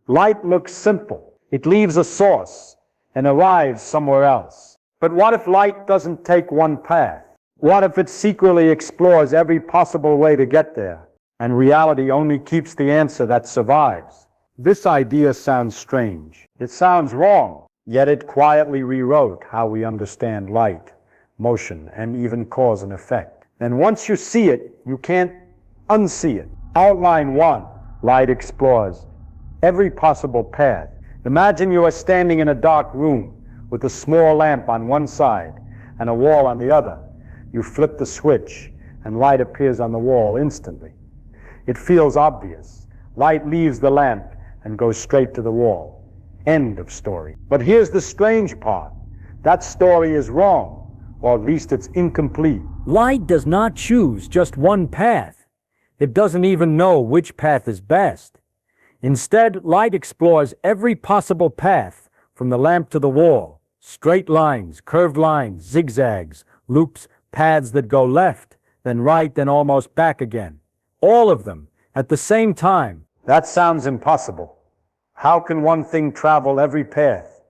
Light looks simple. It leaves a source and arrives somewhere else. But what if light doesn't take one path? What if it secretly explores every possible way to get there, and reality only keeps the answer that survives? This idea sounds strange. It sounds wrong, yet it quietly rewrote how we understand light, motion, and even cause and effect. And once you see it, you can't unsee it. Outline 1. Light explores every possible path. Imagine you are standing in a dark room with a small lamp on one side and a wall on the other. You flip the switch and light appears on the wall instantly. It feels obvious. Light leaves the lamp and goes straight to the wall. End of story. But here's the strange part. That story is wrong, or at least it's incomplete. Light does not choose just one path. It doesn't even know which path is best. Instead, light explores every possible path from the lamp to the wall. Straight lines, curved lines, zigzags, loops, paths that go left, then right, then almost back again. All of them at the same time. That sounds impossible. How can one thing travel every path?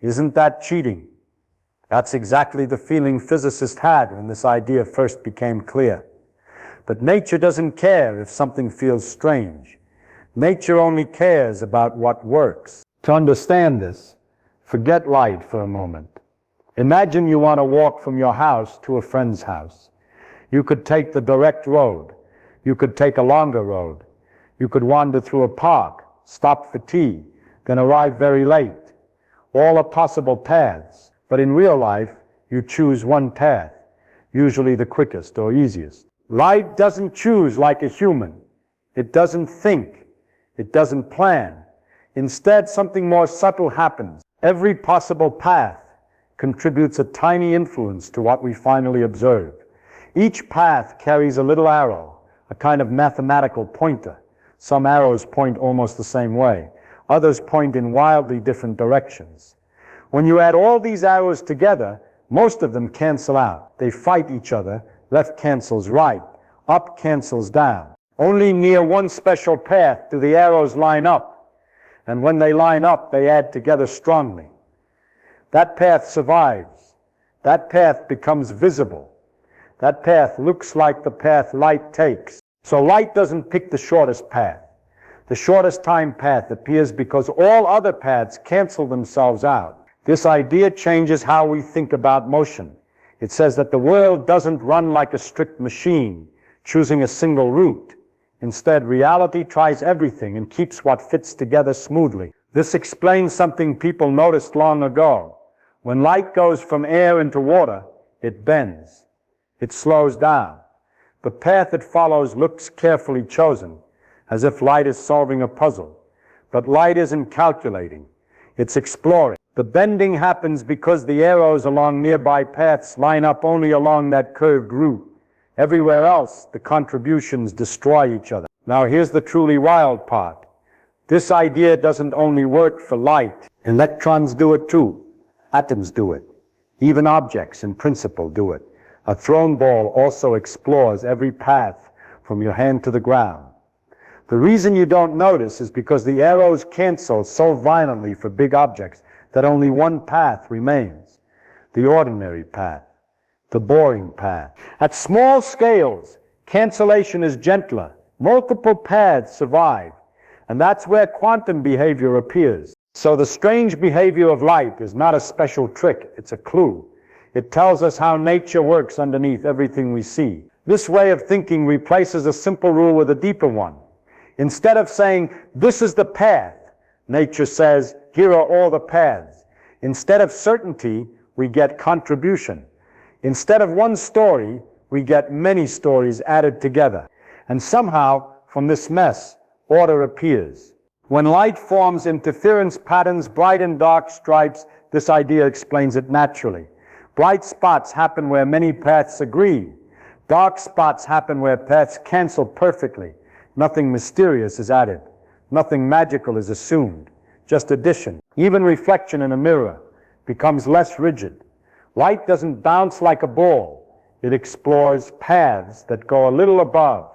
Isn't that cheating? That's exactly the feeling physicists had when this idea first became clear. But nature doesn't care if something feels strange. Nature only cares about what works. To understand this, forget light for a moment. Imagine you want to walk from your house to a friend's house. You could take the direct road. You could take a longer road. You could wander through a park, stop for tea, then arrive very late. All are possible paths, but in real life, you choose one path, usually the quickest or easiest. Light doesn't choose like a human. It doesn't think. It doesn't plan. Instead, something more subtle happens. Every possible path contributes a tiny influence to what we finally observe. Each path carries a little arrow, a kind of mathematical pointer. Some arrows point almost the same way. Others point in wildly different directions. When you add all these arrows together, most of them cancel out. They fight each other. Left cancels right. Up cancels down. Only near one special path do the arrows line up. And when they line up, they add together strongly. That path survives. That path becomes visible. That path looks like the path light takes. So light doesn't pick the shortest path. The shortest time path appears because all other paths cancel themselves out. This idea changes how we think about motion. It says that the world doesn't run like a strict machine, choosing a single route. Instead, reality tries everything and keeps what fits together smoothly. This explains something people noticed long ago. When light goes from air into water, it bends. It slows down. The path it follows looks carefully chosen, as if light is solving a puzzle. But light isn't calculating. It's exploring. The bending happens because the arrows along nearby paths line up only along that curved route. Everywhere else, the contributions destroy each other. Now here's the truly wild part. This idea doesn't only work for light. Electrons do it too. Atoms do it. Even objects, in principle, do it. A thrown ball also explores every path from your hand to the ground. The reason you don't notice is because the arrows cancel so violently for big objects that only one path remains. The ordinary path. The boring path. At small scales, cancellation is gentler. Multiple paths survive. And that's where quantum behavior appears. So the strange behavior of light is not a special trick, it's a clue. It tells us how nature works underneath everything we see. This way of thinking replaces a simple rule with a deeper one. Instead of saying, this is the path, nature says, here are all the paths. Instead of certainty, we get contribution. Instead of one story, we get many stories added together. And somehow, from this mess, order appears. When light forms interference patterns, bright and dark stripes, this idea explains it naturally. Bright spots happen where many paths agree. Dark spots happen where paths cancel perfectly. Nothing mysterious is added. Nothing magical is assumed. Just addition. Even reflection in a mirror becomes less rigid. Light doesn't bounce like a ball. It explores paths that go a little above,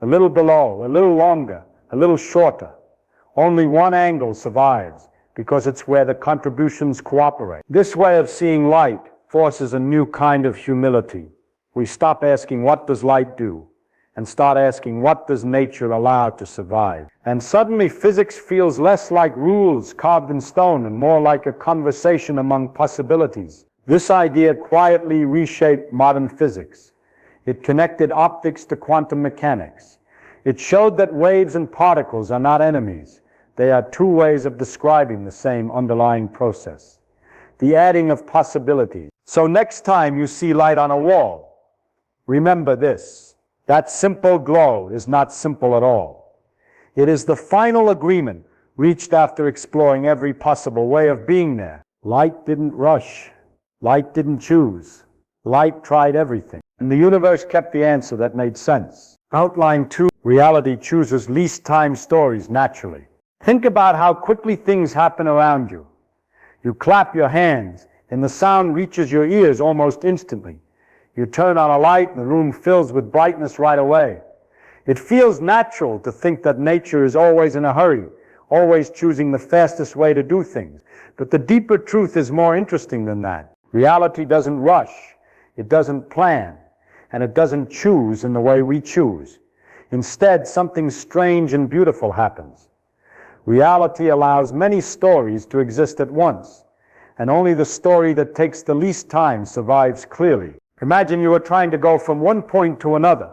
a little below, a little longer, a little shorter. Only one angle survives, because it's where the contributions cooperate. This way of seeing light forces a new kind of humility. We stop asking, what does light do? And start asking, what does nature allow to survive? And suddenly physics feels less like rules carved in stone and more like a conversation among possibilities. This idea quietly reshaped modern physics. It connected optics to quantum mechanics. It showed that waves and particles are not enemies. They are two ways of describing the same underlying process. The adding of possibilities. So next time you see light on a wall, remember this. That simple glow is not simple at all. It is the final agreement reached after exploring every possible way of being there. Light didn't rush. Light didn't choose. Light tried everything. And the universe kept the answer that made sense. Outline 2. Reality chooses least time stories naturally. Think about how quickly things happen around you. You clap your hands, and the sound reaches your ears almost instantly. You turn on a light and the room fills with brightness right away. It feels natural to think that nature is always in a hurry, always choosing the fastest way to do things. But the deeper truth is more interesting than that. Reality doesn't rush, it doesn't plan, and it doesn't choose in the way we choose. Instead, something strange and beautiful happens. Reality allows many stories to exist at once, and only the story that takes the least time survives clearly. Imagine you were trying to go from one point to another.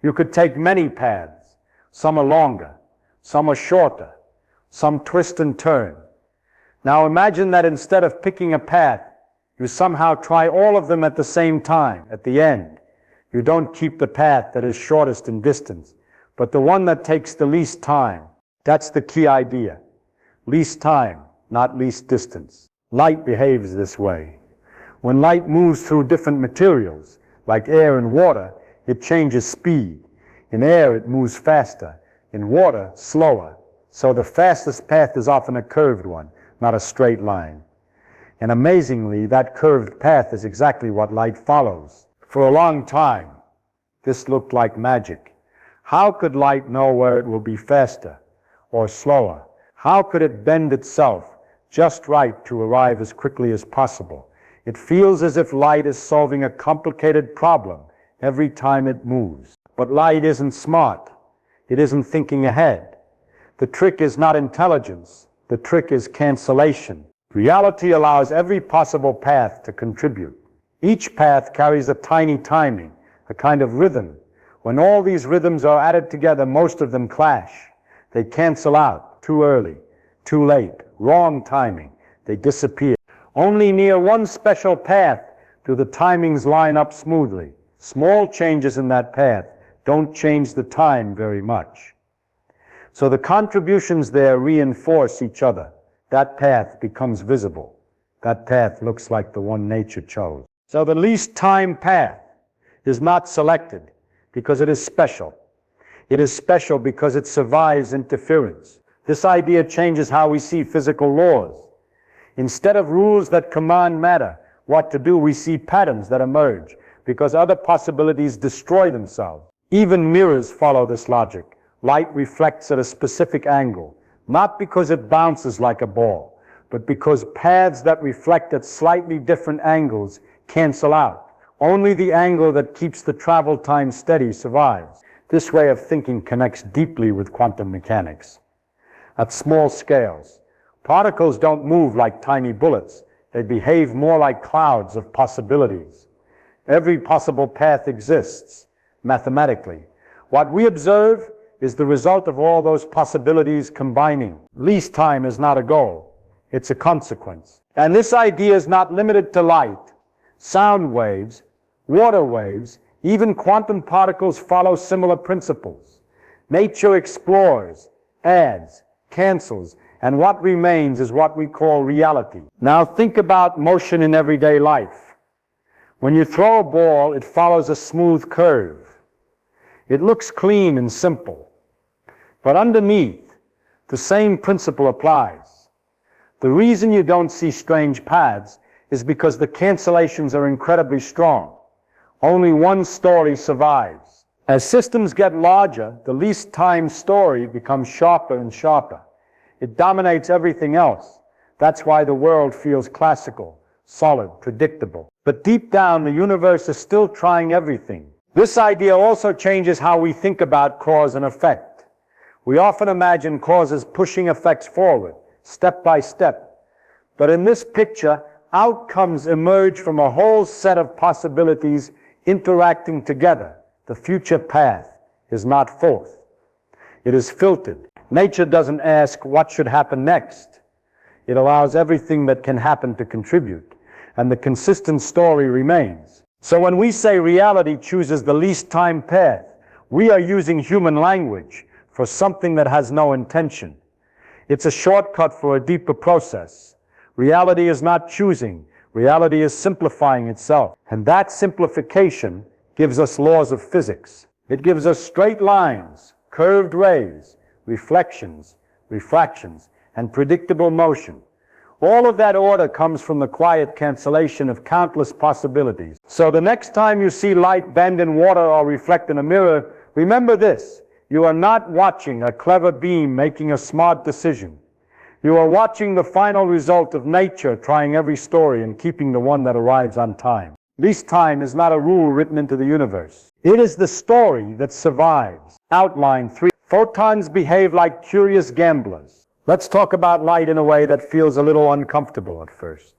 You could take many paths. Some are longer, some are shorter, some twist and turn. Now imagine that instead of picking a path, you somehow try all of them at the same time. At the end, you don't keep the path that is shortest in distance, but the one that takes the least time. That's the key idea. Least time, not least distance. Light behaves this way. When light moves through different materials, like air and water, it changes speed. In air, it moves faster. In water, slower. So the fastest path is often a curved one, not a straight line. And amazingly, that curved path is exactly what light follows. For a long time, this looked like magic. How could light know where it will be faster or slower? How could it bend itself just right to arrive as quickly as possible? It feels as if light is solving a complicated problem every time it moves. But light isn't smart. It isn't thinking ahead. The trick is not intelligence. The trick is cancellation. Reality allows every possible path to contribute. Each path carries a tiny timing, a kind of rhythm. When all these rhythms are added together, most of them clash. They cancel out. Too early, too late, wrong timing. They disappear. Only near one special path do the timings line up smoothly. Small changes in that path don't change the time very much. So the contributions there reinforce each other. That path becomes visible. That path looks like the one nature chose. So the least time path is not selected because it is special. It is special because it survives interference. This idea changes how we see physical laws. Instead of rules that command matter what to do, we see patterns that emerge because other possibilities destroy themselves. Even mirrors follow this logic. Light reflects at a specific angle, not because it bounces like a ball, but because paths that reflect at slightly different angles cancel out. Only the angle that keeps the travel time steady survives. This way of thinking connects deeply with quantum mechanics. At small scales, particles don't move like tiny bullets. They behave more like clouds of possibilities. Every possible path exists, mathematically. What we observe is the result of all those possibilities combining. Least time is not a goal. It's a consequence. And this idea is not limited to light. Sound waves, water waves, even quantum particles follow similar principles. Nature explores, adds, cancels, and what remains is what we call reality. Now think about motion in everyday life. When you throw a ball, it follows a smooth curve. It looks clean and simple. But underneath, the same principle applies. The reason you don't see strange paths is because the cancellations are incredibly strong. Only one story survives. As systems get larger, the least time story becomes sharper and sharper. It dominates everything else. That's why the world feels classical, solid, predictable. But deep down, the universe is still trying everything. This idea also changes how we think about cause and effect. We often imagine causes pushing effects forward, step by step. But in this picture, outcomes emerge from a whole set of possibilities interacting together. The future path is not forced. It is filtered. Nature doesn't ask what should happen next. It allows everything that can happen to contribute, and the consistent story remains. So when we say reality chooses the least time path, we are using human language for something that has no intention. It's a shortcut for a deeper process. Reality is not choosing. Reality is simplifying itself. And that simplification gives us laws of physics. It gives us straight lines, curved rays, reflections, refractions, and predictable motion. All of that order comes from the quiet cancellation of countless possibilities. So the next time you see light bend in water or reflect in a mirror, remember this: you are not watching a clever beam making a smart decision. You are watching the final result of nature trying every story and keeping the one that arrives on time. Least time is not a rule written into the universe. It is the story that survives. Outline 3. Photons behave like curious gamblers. Let's talk about light in a way that feels a little uncomfortable at first.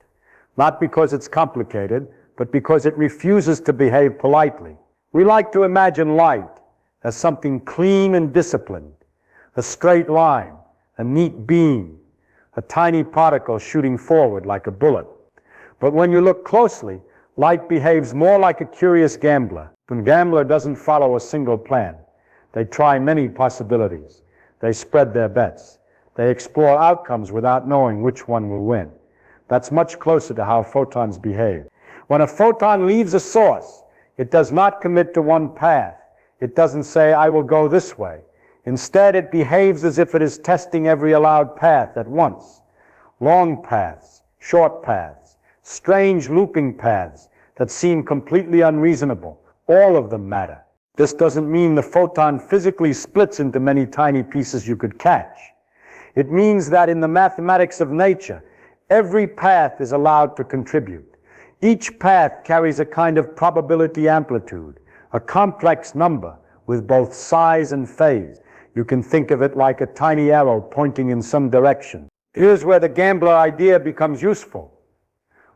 Not because it's complicated, but because it refuses to behave politely. We like to imagine light as something clean and disciplined, a straight line, a neat beam, a tiny particle shooting forward like a bullet. But when you look closely, light behaves more like a curious gambler. The gambler doesn't follow a single plan. They try many possibilities. They spread their bets. They explore outcomes without knowing which one will win. That's much closer to how photons behave. When a photon leaves a source, it does not commit to one path. It doesn't say, I will go this way. Instead, it behaves as if it is testing every allowed path at once. Long paths, short paths, strange looping paths that seem completely unreasonable. All of them matter. This doesn't mean the photon physically splits into many tiny pieces you could catch. It means that in the mathematics of nature, every path is allowed to contribute. Each path carries a kind of probability amplitude, a complex number with both size and phase. You can think of it like a tiny arrow pointing in some direction. Here's where the gambler idea becomes useful.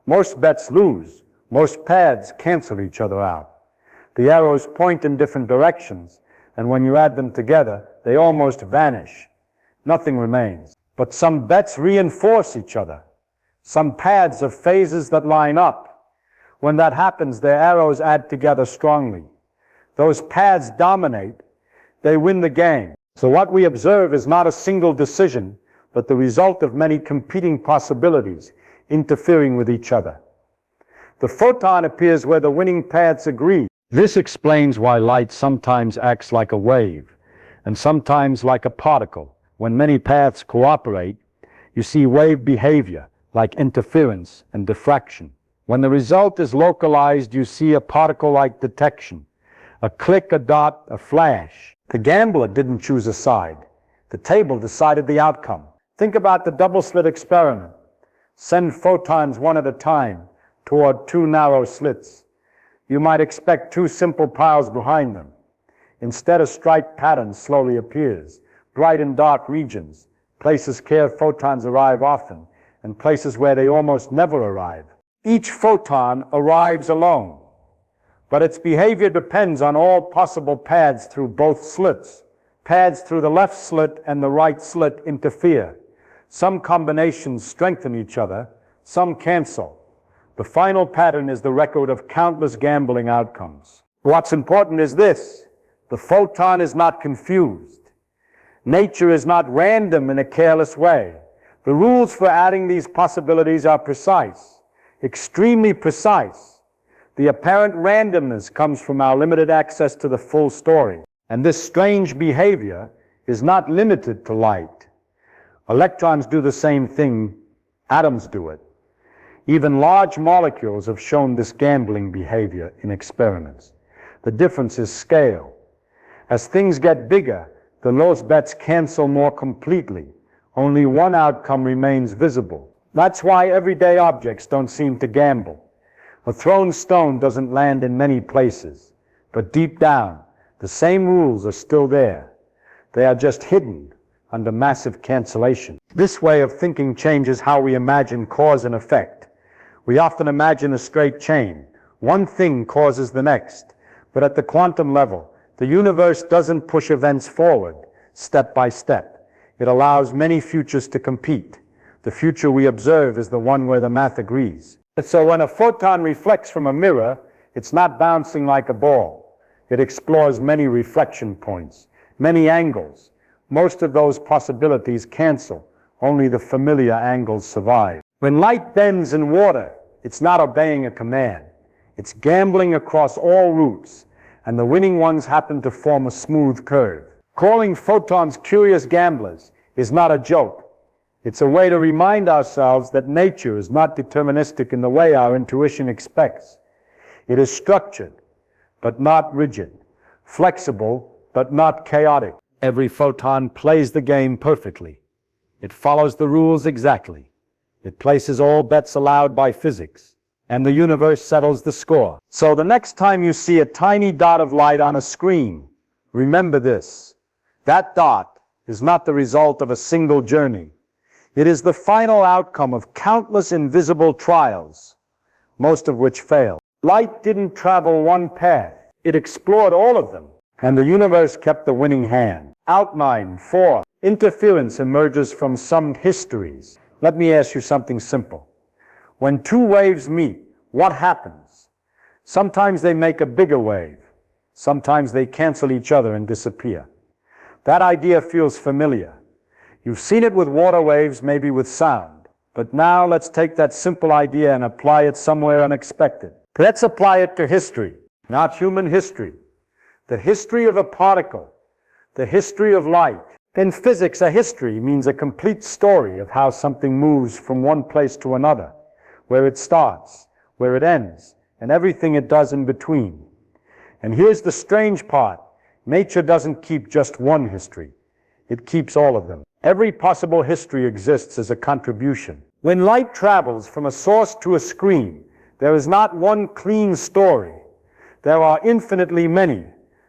Most bets lose. Most paths cancel each other out. The arrows point in different directions, and when you add them together, they almost vanish. Nothing remains. But some bets reinforce each other. Some paths have phases that line up. When that happens, their arrows add together strongly. Those paths dominate. They win the game. So what we observe is not a single decision, but the result of many competing possibilities interfering with each other. The photon appears where the winning paths agree. This explains why light sometimes acts like a wave, and sometimes like a particle. When many paths cooperate, you see wave behavior, like interference and diffraction. When the result is localized, you see a particle-like detection. A click, a dot, a flash. The gambler didn't choose a side. The table decided the outcome. Think about the double-slit experiment. Send photons one at a time toward two narrow slits. You might expect two simple piles behind them. Instead, a striped pattern slowly appears. Bright and dark regions, places where photons arrive often, and places where they almost never arrive. Each photon arrives alone, but its behavior depends on all possible paths through both slits. Paths through the left slit and the right slit interfere. Some combinations strengthen each other, some cancel. The final pattern is the record of countless gambling outcomes. What's important is this: the photon is not confused. Nature is not random in a careless way. The rules for adding these possibilities are precise, extremely precise. The apparent randomness comes from our limited access to the full story. And this strange behavior is not limited to light. Electrons do the same thing. Atoms do it. Even large molecules have shown this gambling behavior in experiments. The difference is scale. As things get bigger, the lowest bets cancel more completely. Only one outcome remains visible. That's why everyday objects don't seem to gamble. A thrown stone doesn't land in many places, but deep down, the same rules are still there. They are just hidden under massive cancellation. This way of thinking changes how we imagine cause and effect. We often imagine a straight chain. One thing causes the next. But at the quantum level, the universe doesn't push events forward, step by step. It allows many futures to compete. The future we observe is the one where the math agrees. So when a photon reflects from a mirror, it's not bouncing like a ball. It explores many reflection points, many angles. Most of those possibilities cancel. Only the familiar angles survive. When light bends in water, it's not obeying a command. It's gambling across all routes, and the winning ones happen to form a smooth curve. Calling photons curious gamblers is not a joke. It's a way to remind ourselves that nature is not deterministic in the way our intuition expects. It is structured, but not rigid, flexible, but not chaotic. Every photon plays the game perfectly. It follows the rules exactly. It places all bets allowed by physics, and the universe settles the score. So the next time you see a tiny dot of light on a screen, remember this. That dot is not the result of a single journey. It is the final outcome of countless invisible trials, most of which fail. Light didn't travel one path. It explored all of them, and the universe kept the winning hand. Outline 4. Interference emerges from some histories. Let me ask you something simple. When two waves meet, what happens? Sometimes they make a bigger wave. Sometimes they cancel each other and disappear. That idea feels familiar. You've seen it with water waves, maybe with sound. But now let's take that simple idea and apply it somewhere unexpected. Let's apply it to history, not human history. The history of a particle, the history of light. In physics, a history means a complete story of how something moves from one place to another, where it starts, where it ends, and everything it does in between. And here's the strange part. Nature doesn't keep just one history. It keeps all of them. Every possible history exists as a contribution. When light travels from a source to a screen, there is not one clean story. There are infinitely many.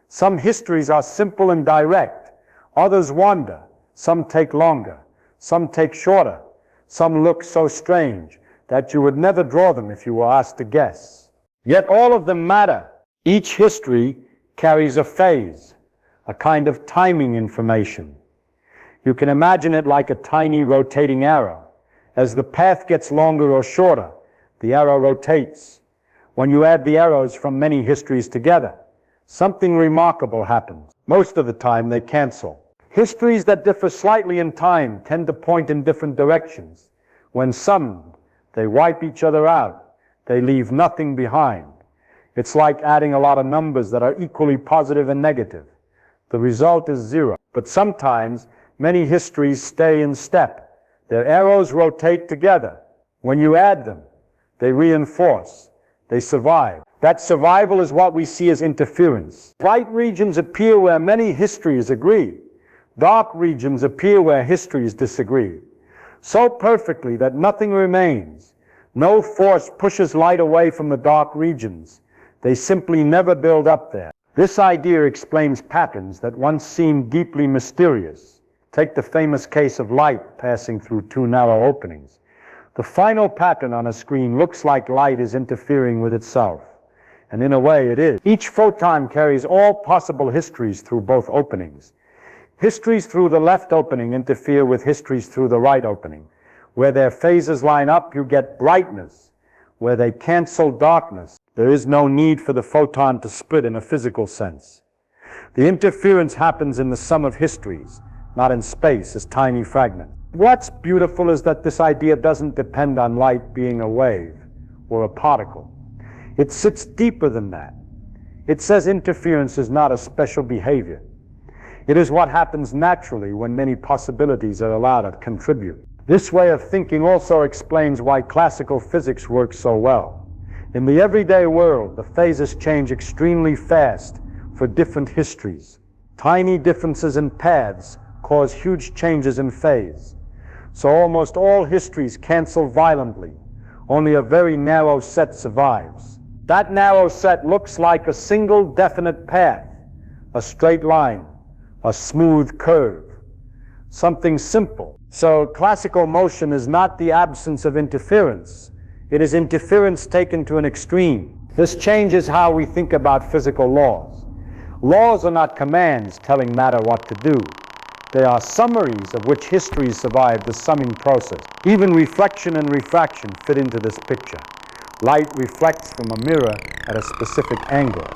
Some histories are simple and direct. Others wander. Some take longer. Some take shorter. Some look so strange that you would never draw them if you were asked to guess. Yet all of them matter. Each history carries a phase, a kind of timing information. You can imagine it like a tiny rotating arrow. As the path gets longer or shorter, the arrow rotates. When you add the arrows from many histories together, something remarkable happens. Most of the time they cancel. Histories that differ slightly in time tend to point in different directions. When summed, they wipe each other out. They leave nothing behind. It's like adding a lot of numbers that are equally positive and negative. The result is zero. But sometimes many histories stay in step. Their arrows rotate together. When you add them, they reinforce. They survive. That survival is what we see as interference. Bright regions appear where many histories agree. Dark regions appear where histories disagree. So perfectly that nothing remains. No force pushes light away from the dark regions. They simply never build up there. This idea explains patterns that once seemed deeply mysterious. Take the famous case of light passing through two narrow openings. The final pattern on a screen looks like light is interfering with itself. And in a way it is. Each photon carries all possible histories through both openings. Histories through the left opening interfere with histories through the right opening. Where their phases line up, you get brightness. Where they cancel darkness, there is no need for the photon to split in a physical sense. The interference happens in the sum of histories, not in space as tiny fragments. What's beautiful is that this idea doesn't depend on light being a wave or a particle. It sits deeper than that. It says interference is not a special behavior. It is what happens naturally when many possibilities are allowed to contribute. This way of thinking also explains why classical physics works so well. In the everyday world, the phases change extremely fast for different histories. Tiny differences in paths cause huge changes in phase. So almost all histories cancel violently. Only a very narrow set survives. That narrow set looks like a single definite path, a straight line, a smooth curve, something simple. So classical motion is not the absence of interference. It is interference taken to an extreme. This changes how we think about physical laws. Laws are not commands telling matter what to do. They are summaries of which histories survive the summing process. Even reflection and refraction fit into this picture. Light reflects from a mirror at a specific angle,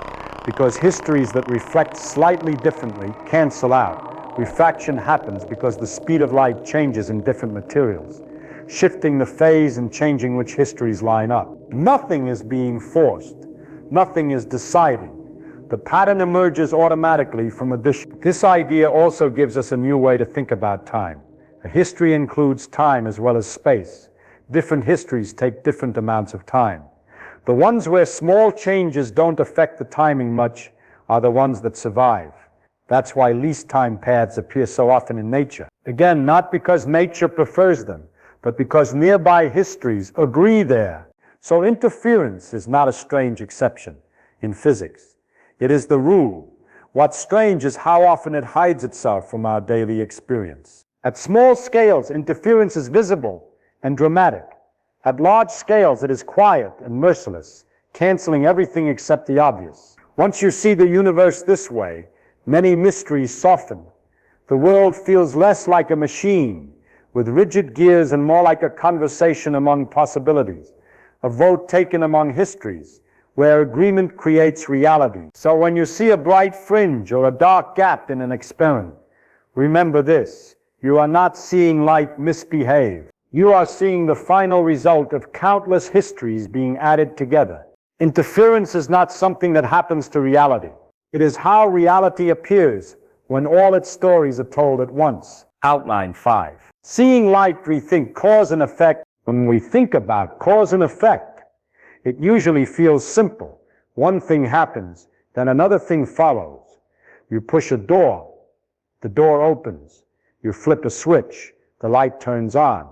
because histories that reflect slightly differently cancel out. Refraction happens because the speed of light changes in different materials, shifting the phase and changing which histories line up. Nothing is being forced. Nothing is decided. The pattern emerges automatically from addition. This idea also gives us a new way to think about time. A history includes time as well as space. Different histories take different amounts of time. The ones where small changes don't affect the timing much are the ones that survive. That's why least time paths appear so often in nature. Again, not because nature prefers them, but because nearby histories agree there. So interference is not a strange exception in physics. It is the rule. What's strange is how often it hides itself from our daily experience. At small scales, interference is visible and dramatic. At large scales, it is quiet and merciless, canceling everything except the obvious. Once you see the universe this way, many mysteries soften. The world feels less like a machine with rigid gears and more like a conversation among possibilities, a vote taken among histories, where agreement creates reality. So when you see a bright fringe or a dark gap in an experiment, remember this: you are not seeing light misbehave. You are seeing the final result of countless histories being added together. Interference is not something that happens to reality. It is how reality appears when all its stories are told at once. Outline 5. Seeing light, rethink cause and effect. When we think about cause and effect, it usually feels simple. One thing happens, then another thing follows. You push a door, the door opens. You flip a switch, the light turns on.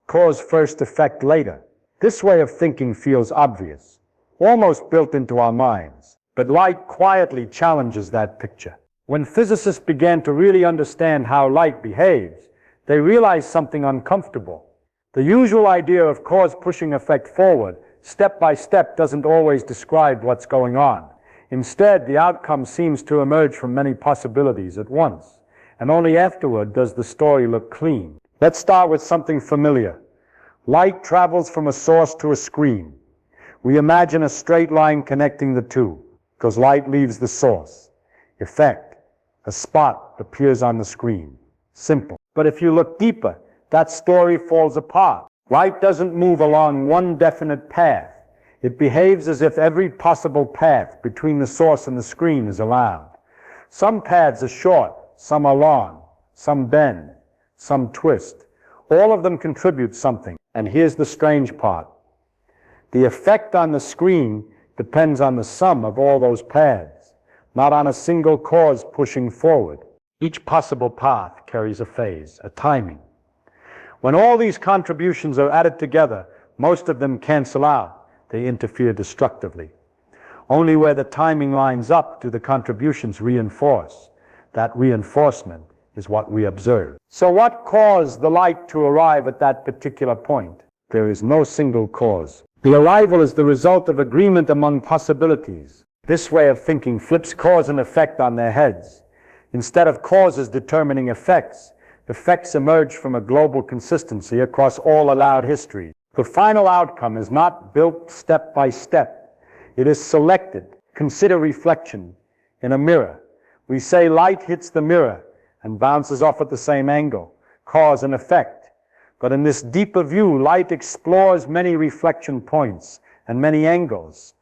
Cause first, effect later. This way of thinking feels obvious, almost built into our minds. But light quietly challenges that picture. When physicists began to really understand how light behaves, they realized something uncomfortable. The usual idea of cause pushing effect forward, step by step, doesn't always describe what's going on. Instead, the outcome seems to emerge from many possibilities at once, and only afterward does the story look clean. Let's start with something familiar. Light travels from a source to a screen. We imagine a straight line connecting the two, because light leaves the source. Effect: a spot appears on the screen. Simple. But if you look deeper, that story falls apart. Light doesn't move along one definite path. It behaves as if every possible path between the source and the screen is allowed. Some paths are short, some are long, some bend, some twist. All of them contribute something. And here's the strange part. The effect on the screen depends on the sum of all those paths, not on a single cause pushing forward. Each possible path carries a phase, a timing. When all these contributions are added together, most of them cancel out. They interfere destructively. Only where the timing lines up do the contributions reinforce. That reinforcement is what we observe. So what caused the light to arrive at that particular point? There is no single cause. The arrival is the result of agreement among possibilities. This way of thinking flips cause and effect on their heads. Instead of causes determining effects, effects emerge from a global consistency across all allowed history. The final outcome is not built step by step. It is selected. Consider reflection in a mirror. We say light hits the mirror and bounces off at the same angle, cause and effect. But in this deeper view, light explores many reflection points and many angles.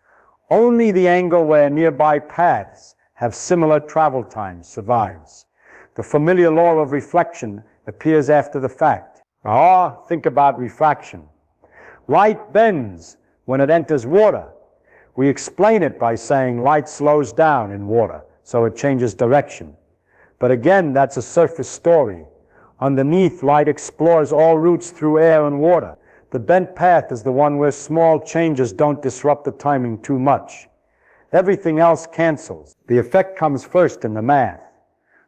Only the angle where nearby paths have similar travel times survives. The familiar law of reflection appears after the fact. Think about refraction. Light bends when it enters water. We explain it by saying light slows down in water, so it changes direction. But again, that's a surface story. Underneath, light explores all routes through air and water. The bent path is the one where small changes don't disrupt the timing too much. Everything else cancels. The effect comes first in the math.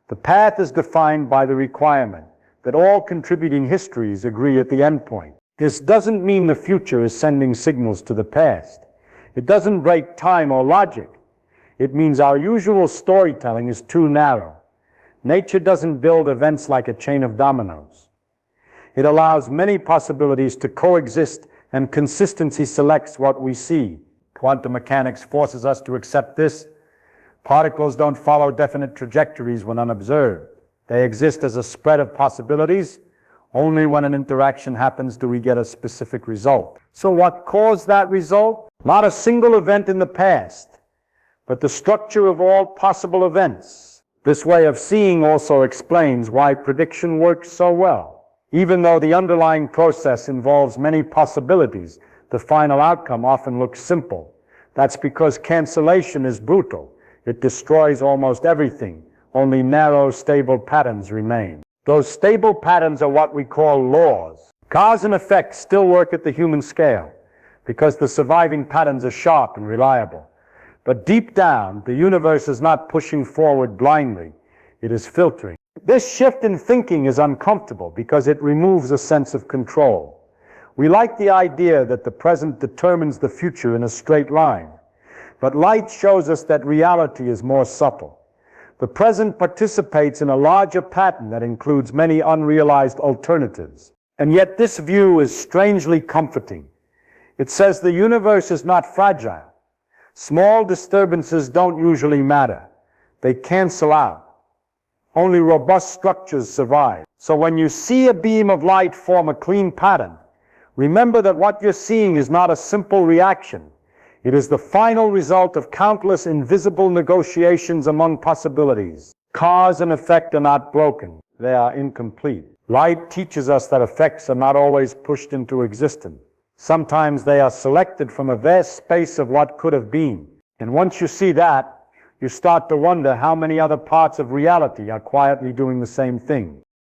The path is defined by the requirement that all contributing histories agree at the endpoint. This doesn't mean the future is sending signals to the past. It doesn't break time or logic. It means our usual storytelling is too narrow. Nature doesn't build events like a chain of dominoes. It allows many possibilities to coexist, and consistency selects what we see. Quantum mechanics forces us to accept this. Particles don't follow definite trajectories when unobserved. They exist as a spread of possibilities. Only when an interaction happens do we get a specific result. So what caused that result? Not a single event in the past, but the structure of all possible events. This way of seeing also explains why prediction works so well. Even though the underlying process involves many possibilities, the final outcome often looks simple. That's because cancellation is brutal. It destroys almost everything. Only narrow, stable patterns remain. Those stable patterns are what we call laws. Cause and effect still work at the human scale because the surviving patterns are sharp and reliable. But deep down, the universe is not pushing forward blindly. It is filtering. This shift in thinking is uncomfortable because it removes a sense of control. We like the idea that the present determines the future in a straight line. But light shows us that reality is more subtle. The present participates in a larger pattern that includes many unrealized alternatives. And yet this view is strangely comforting. It says the universe is not fragile. Small disturbances don't usually matter. They cancel out. Only robust structures survive. So when you see a beam of light form a clean pattern, remember that what you're seeing is not a simple reaction. It is the final result of countless invisible negotiations among possibilities. Cause and effect are not broken. They are incomplete. Light teaches us that effects are not always pushed into existence. Sometimes they are selected from a vast space of what could have been. And once you see that, you start to wonder how many other parts of reality are quietly doing the same thing.